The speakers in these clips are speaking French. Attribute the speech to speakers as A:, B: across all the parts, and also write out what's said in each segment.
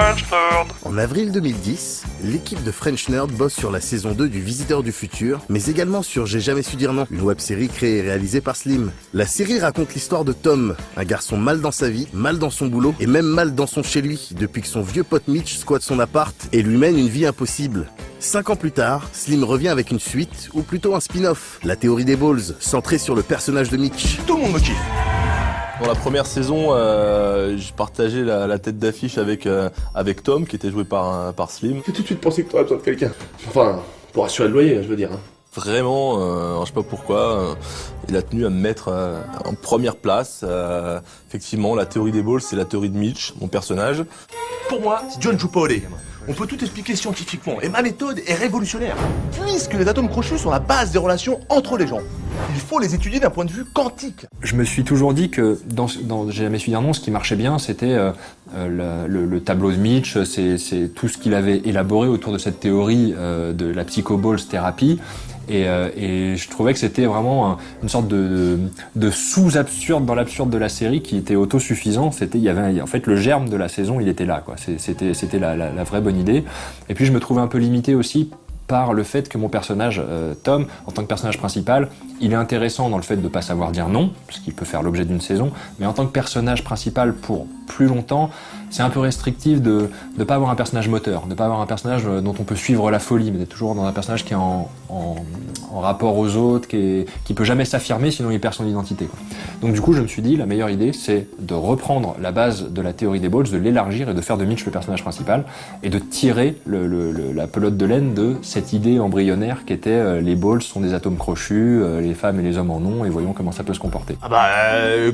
A: French Nerd.
B: En avril 2010, l'équipe de French Nerd bosse sur la saison 2 du Visiteur du Futur, mais également sur J'ai jamais su dire non, une web-série créée et réalisée par Slim. La série raconte l'histoire de Tom, un garçon mal dans sa vie, mal dans son boulot et même mal dans son chez lui, depuis que son vieux pote Mitch squatte son appart et lui mène une vie impossible. 5 ans plus tard, Slim revient avec une suite, ou plutôt un spin-off, La théorie des balls, centrée sur le personnage de Mitch.
C: Tout le monde me kiffe.
D: Dans la première saison, je partageais la tête d'affiche avec Tom, qui était joué par Slim.
C: J'ai tout de suite pensé que tu aurais besoin de quelqu'un. Enfin, pour assurer le loyer, je veux dire.
D: Vraiment, je sais pas pourquoi, il a tenu à me mettre en première place. Effectivement, la théorie des balls, c'est la théorie de Mitch, mon personnage.
C: Pour moi, c'est John joue pas au dé. On peut tout expliquer scientifiquement, et ma méthode est révolutionnaire. Puisque les atomes crochus sont la base des relations entre les gens, il faut les étudier d'un point de vue quantique.
E: Je me suis toujours dit que dans J'ai jamais su dire non, ce qui marchait bien, c'était le tableau de Mitch, c'est tout ce qu'il avait élaboré autour de cette théorie de la psychoballs thérapie. Et je trouvais que c'était vraiment une sorte de sous-absurde dans l'absurde de la série qui était autosuffisant. Il y avait en fait le germe de la saison, il était là, quoi. C'était la vraie bonne idée. Et puis je me trouvais un peu limité aussi par le fait que mon personnage, Tom, en tant que personnage principal, il est intéressant dans le fait de pas savoir dire non, parce qu'il peut faire l'objet d'une saison, mais en tant que personnage principal pour plus longtemps, c'est un peu restrictif de pas avoir un personnage moteur, de pas avoir un personnage dont on peut suivre la folie, mais d'être toujours dans un personnage qui est en rapport aux autres, qui peut jamais s'affirmer, sinon il perd son identité, quoi. Donc du coup, je me suis dit, la meilleure idée, c'est de reprendre la base de la théorie des balls, de l'élargir et de faire de Mitch le personnage principal, et de tirer la pelote de laine de cette idée embryonnaire qui était les balls sont des atomes crochus, les femmes et les hommes en ont, et voyons comment ça peut se comporter.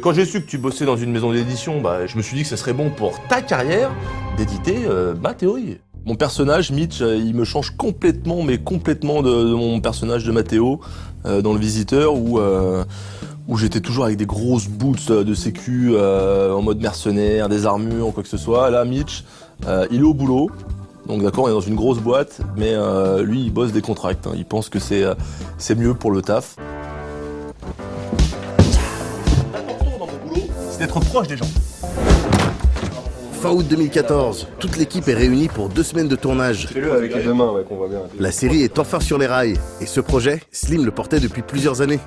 C: Quand j'ai su que tu bossais dans une maison d'édition, je me suis dit que ce serait bon pour ta carrière d'éditer ma théorie.
D: Mon personnage, Mitch, il me change complètement, mais complètement de mon personnage de Matteo dans Le Visiteur, où j'étais toujours avec des grosses boots de sécu, en mode mercenaire, des armures, quoi que ce soit. Là, Mitch, il est au boulot. Donc d'accord, on est dans une grosse boîte, mais lui, il bosse des contracts. Il pense que c'est mieux pour le taf.
C: L'important dans mon boulot, c'est d'être proche des gens.
B: Fin août 2014, toute l'équipe est réunie pour 2 semaines de tournage.
F: Fais-le avec les deux mains, ouais, qu'on voit bien.
B: La série est enfin sur les rails, et ce projet, Slim le portait depuis plusieurs années.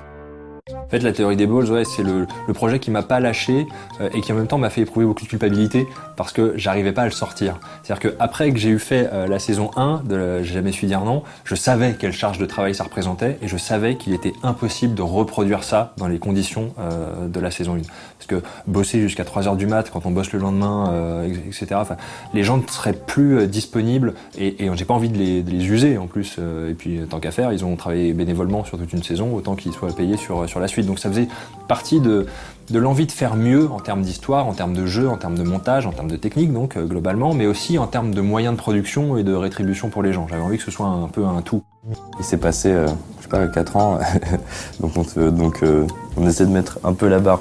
E: En fait, la théorie des balls, ouais, c'est le projet qui m'a pas lâché et qui en même temps m'a fait éprouver beaucoup de culpabilité parce que j'arrivais pas à le sortir. C'est-à-dire que après que j'ai eu fait la saison 1 de J'ai jamais su dire non, je savais quelle charge de travail ça représentait et je savais qu'il était impossible de reproduire ça dans les conditions de la saison 1. Parce que bosser jusqu'à 3h du mat, quand on bosse le lendemain, etc., les gens ne seraient plus disponibles et j'ai pas envie de les user en plus. Et puis, tant qu'à faire, ils ont travaillé bénévolement sur toute une saison, autant qu'ils soient payés sur la suite. Donc ça faisait partie de l'envie de faire mieux en termes d'histoire, en termes de jeu, en termes de montage, en termes de technique, donc globalement, mais aussi en termes de moyens de production et de rétribution pour les gens. J'avais envie que ce soit un peu un tout.
F: Il s'est passé, 4 ans, donc on essaie de mettre un peu la barre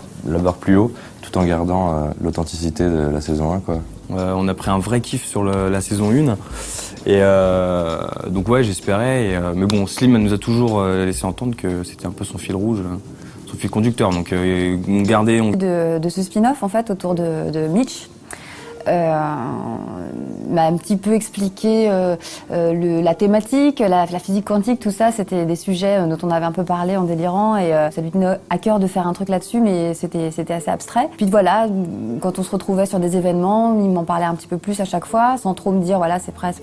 F: plus haut, tout en gardant l'authenticité de la saison 1, quoi.
G: On a pris un vrai kiff sur la saison 1. Et donc ouais, j'espérais. Mais bon, Slim nous a toujours laissé entendre que c'était un peu son fil rouge, son fil conducteur. Donc on gardait...
H: De ce spin-off, en fait, autour de Mitch, m'a un petit peu expliqué la thématique, la physique quantique, tout ça, c'était des sujets dont on avait un peu parlé en délirant et ça lui tenait à cœur de faire un truc là-dessus, mais c'était assez abstrait. Puis voilà, quand on se retrouvait sur des événements, il m'en parlait un petit peu plus à chaque fois, sans trop me dire voilà, c'est presque,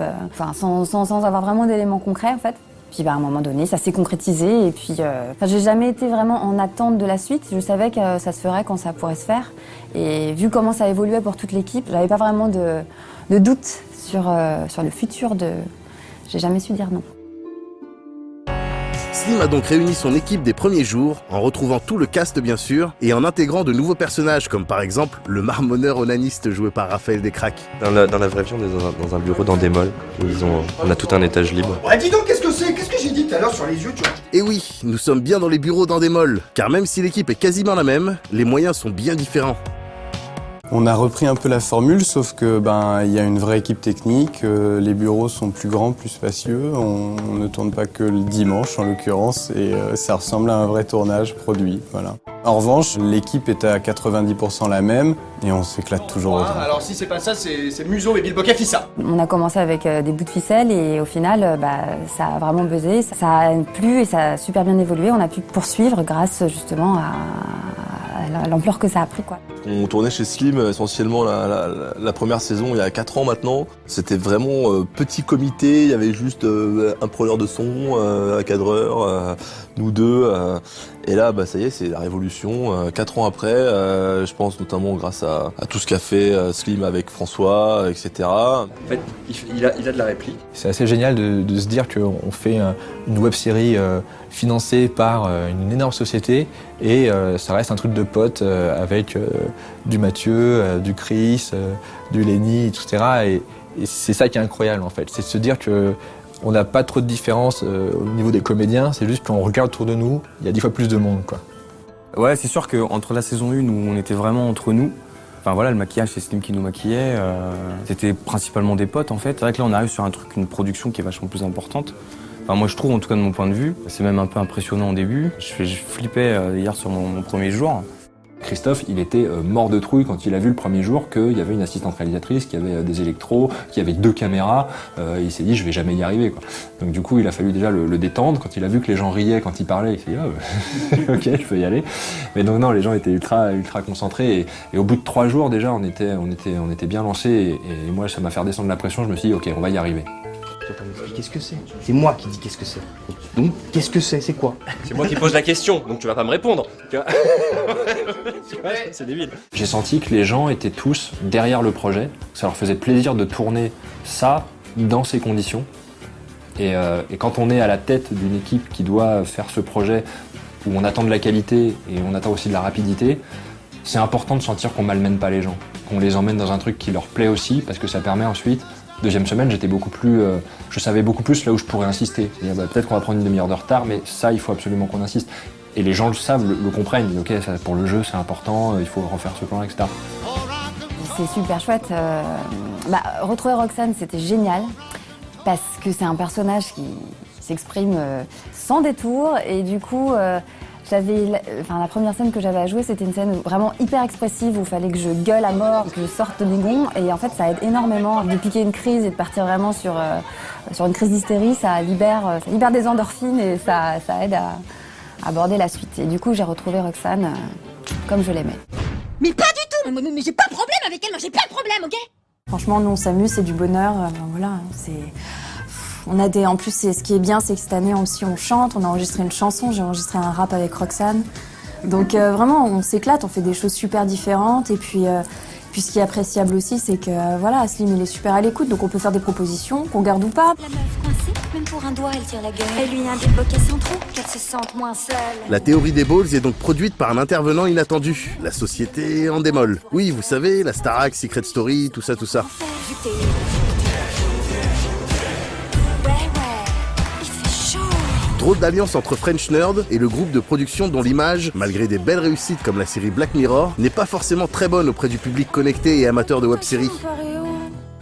H: sans avoir vraiment d'éléments concrets en fait. Puis à un moment donné, ça s'est concrétisé et puis j'ai jamais été vraiment en attente de la suite. Je savais que ça se ferait quand ça pourrait se faire. Et vu comment ça évoluait pour toute l'équipe, j'avais pas vraiment de doute sur le futur de J'ai jamais su dire non.
B: Slim a donc réuni son équipe des premiers jours, en retrouvant tout le cast bien sûr, et en intégrant de nouveaux personnages, comme par exemple le marmonneur onaniste joué par Raphaël Descraques.
F: Dans la vraie vie, on est dans un bureau d'Endemol, où on a tout un étage libre.
I: Ouais, dis donc, qu'est-ce que c'est? Qu'est-ce que j'ai dit tout à l'heure sur les yeux, tu vois?
B: Et oui, nous sommes bien dans les bureaux d'Endemol, car même si l'équipe est quasiment la même, les moyens sont bien différents.
A: On a repris un peu la formule, sauf que il y a une vraie équipe technique, les bureaux sont plus grands, plus spacieux, on ne tourne pas que le dimanche en l'occurrence, et ça ressemble à un vrai tournage produit, voilà. En revanche, l'équipe est à 90% la même, et on s'éclate toujours autant.
I: Alors si c'est pas ça, c'est Muso et Bill Bocafissa.
H: On a commencé avec des bouts de ficelle et au final, ça a vraiment buzzé, ça a plu et ça a super bien évolué. On a pu poursuivre grâce justement à l'ampleur que ça a pris, quoi.
D: On tournait chez Slim essentiellement la première saison il y a 4 ans maintenant. C'était vraiment petit comité, il y avait juste un preneur de son, un cadreur, nous deux. Et là, ça y est, c'est la révolution. 4 ans après, je pense notamment grâce à tout ce qu'a fait Slim avec François, etc.
E: En fait, il a de la réplique.
J: C'est assez génial de se dire qu'on fait une web-série financée par une énorme société et ça reste un truc de potes avec du Mathieu, du Chris, du Lenny, etc. Et c'est ça qui est incroyable en fait, c'est de se dire que on n'a pas trop de différence au niveau des comédiens, c'est juste qu'on regarde autour de nous, il y a 10 fois plus de monde, quoi.
G: Ouais, c'est sûr qu'entre la saison 1 où on était vraiment entre nous, enfin voilà, le maquillage c'est Slim qui nous maquillait, c'était principalement des potes en fait. C'est vrai que là on arrive sur une production qui est vachement plus importante. Enfin moi je trouve en tout cas de mon point de vue, c'est même un peu impressionnant au début. Je flippais hier sur mon premier jour.
E: Christophe, il était mort de trouille quand il a vu le premier jour qu'il y avait une assistante réalisatrice, qu'il y avait des électros, qu'il y avait 2 caméras. Il s'est dit, je vais jamais y arriver, quoi. Donc du coup, il a fallu déjà le détendre. Quand il a vu que les gens riaient quand il parlait, il s'est dit, ok, je peux y aller. Mais donc non, les gens étaient ultra concentrés. Et au bout de 3 jours, déjà, on était bien lancés. Et moi, ça m'a fait redescendre la pression. Je me suis dit, ok, on va y arriver.
I: Tu vas pas m'expliquer ce que c'est. C'est moi qui dis qu'est-ce que c'est. Donc, qu'est-ce que c'est? C'est quoi?
K: C'est moi qui pose la question, donc tu vas pas me répondre. C'est débile.
E: J'ai senti que les gens étaient tous derrière le projet. Ça leur faisait plaisir de tourner ça dans ces conditions. Et quand on est à la tête d'une équipe qui doit faire ce projet où on attend de la qualité et on attend aussi de la rapidité, c'est important de sentir qu'on malmène pas les gens, qu'on les emmène dans un truc qui leur plaît aussi, parce que ça permet ensuite. Deuxième semaine, j'étais beaucoup plus, je savais beaucoup plus là où je pourrais insister. Peut-être qu'on va prendre une demi-heure de retard, mais ça, il faut absolument qu'on insiste. Et les gens le savent, le comprennent. Ils disent, ok, ça, pour le jeu, c'est important, il faut refaire ce plan, etc.
H: C'est super chouette. Retrouver Roxane, c'était génial parce que c'est un personnage qui s'exprime sans détour et du coup. La première scène que j'avais à jouer, c'était une scène vraiment hyper expressive où il fallait que je gueule à mort, que je sorte des gonds. Et en fait, ça aide énormément de piquer une crise et de partir vraiment sur une crise d'hystérie. Ça libère des endorphines et ça aide à aborder la suite. Et du coup, j'ai retrouvé Roxane comme je l'aimais.
L: Mais pas du tout. Mais j'ai pas de problème avec elle, moi j'ai pas de problème, ok?
H: Franchement, nous on s'amuse, c'est du bonheur. Voilà, c'est... En plus, ce qui est bien, c'est que cette année aussi on chante, on a enregistré une chanson, j'ai enregistré un rap avec Roxane. Donc vraiment, on s'éclate, on fait des choses super différentes. Et puis ce qui est appréciable aussi, c'est que Slim il est super à l'écoute, donc on peut faire des propositions, qu'on garde ou pas.
L: La meuf coincée, même pour un doigt, elle tire la gueule. Elle lui a débloqué sans trou, qu'elle se sente moins seule.
B: La théorie des balls est donc produite par un intervenant inattendu, la société en démol. Oui, vous savez, la Starac, Secret Story, tout ça. Drôle d'alliance entre French Nerd et le groupe de production dont l'image, malgré des belles réussites comme la série Black Mirror, n'est pas forcément très bonne auprès du public connecté et amateur de web-séries.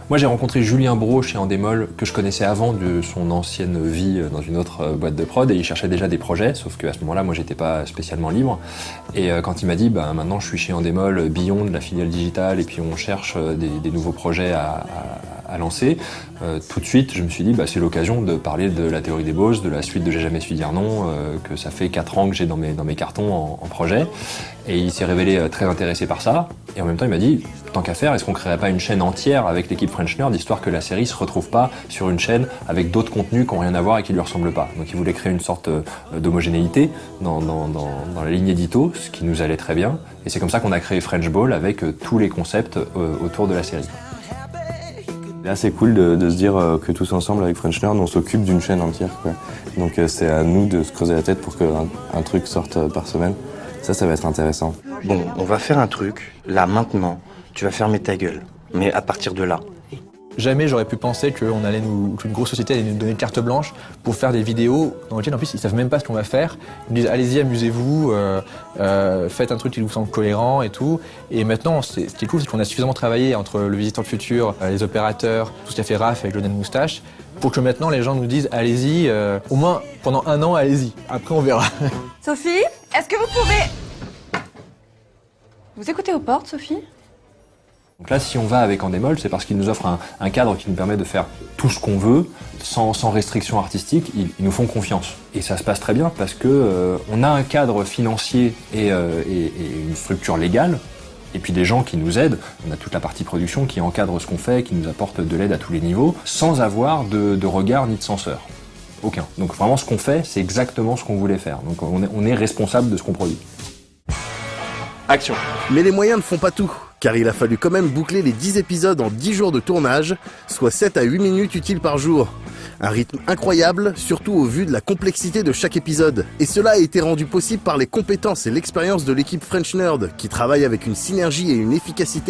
E: Moi, j'ai rencontré Julien Brault chez Endemol, que je connaissais avant de son ancienne vie dans une autre boîte de prod, et il cherchait déjà des projets, sauf qu'à ce moment-là, moi, j'étais pas spécialement libre. Et quand il m'a dit, maintenant, je suis chez Endemol, Beyond, la filiale digitale, et puis on cherche des nouveaux projets à lancer, tout de suite, je me suis dit, c'est l'occasion de parler de la théorie des balls, de la suite de J'ai jamais su dire non, que ça fait 4 ans que j'ai dans mes cartons en projet. Et il s'est révélé très intéressé par ça. Et en même temps, il m'a dit, tant qu'à faire, est-ce qu'on créerait pas une chaîne entière avec l'équipe French Nerd, histoire que la série se retrouve pas sur une chaîne avec d'autres contenus qui n'ont rien à voir et qui lui ressemblent pas. Donc il voulait créer une sorte d'homogénéité dans la ligne édito, ce qui nous allait très bien. Et c'est comme ça qu'on a créé French Ball avec tous les concepts autour de la série.
F: Là, c'est cool de se dire que tous ensemble, avec French Nerd, on s'occupe d'une chaîne entière, quoi. Donc c'est à nous de se creuser la tête pour qu'un truc sorte par semaine. Ça va être intéressant.
I: Bon, on va faire un truc. Là, maintenant, tu vas fermer ta gueule. Mais à partir de là,
J: Jamais j'aurais pu penser qu'une grosse société allait nous donner carte blanche pour faire des vidéos dans lesquelles en plus ils savent même pas ce qu'on va faire. Ils nous disent allez-y, amusez-vous, faites un truc qui vous semble cohérent et tout. Et maintenant, ce qui est cool, c'est qu'on a suffisamment travaillé entre le Visiteur du Futur, les opérateurs, tout ce qu'a fait Raph avec Lionel Moustache, pour que maintenant les gens nous disent allez-y, au moins pendant 1 an, allez-y. Après on verra.
M: Sophie, est-ce que vous pouvez... Vous écoutez aux portes, Sophie ?
E: Donc là, si on va avec Endemol, c'est parce qu'il nous offre un cadre qui nous permet de faire tout ce qu'on veut, sans restriction artistique. Ils nous font confiance. Et ça se passe très bien parce que on a un cadre financier et une structure légale, et puis des gens qui nous aident. On a toute la partie production qui encadre ce qu'on fait, qui nous apporte de l'aide à tous les niveaux, sans avoir de regard ni de censeur. Aucun. Donc vraiment, ce qu'on fait, c'est exactement ce qu'on voulait faire. Donc on est responsable de ce qu'on produit.
K: Action.
B: Mais les moyens ne font pas tout, car il a fallu quand même boucler les 10 épisodes en 10 jours de tournage, soit 7 à 8 minutes utiles par jour. Un rythme incroyable, surtout au vu de la complexité de chaque épisode. Et cela a été rendu possible par les compétences et l'expérience de l'équipe French Nerd, qui travaille avec une synergie et une efficacité absolue.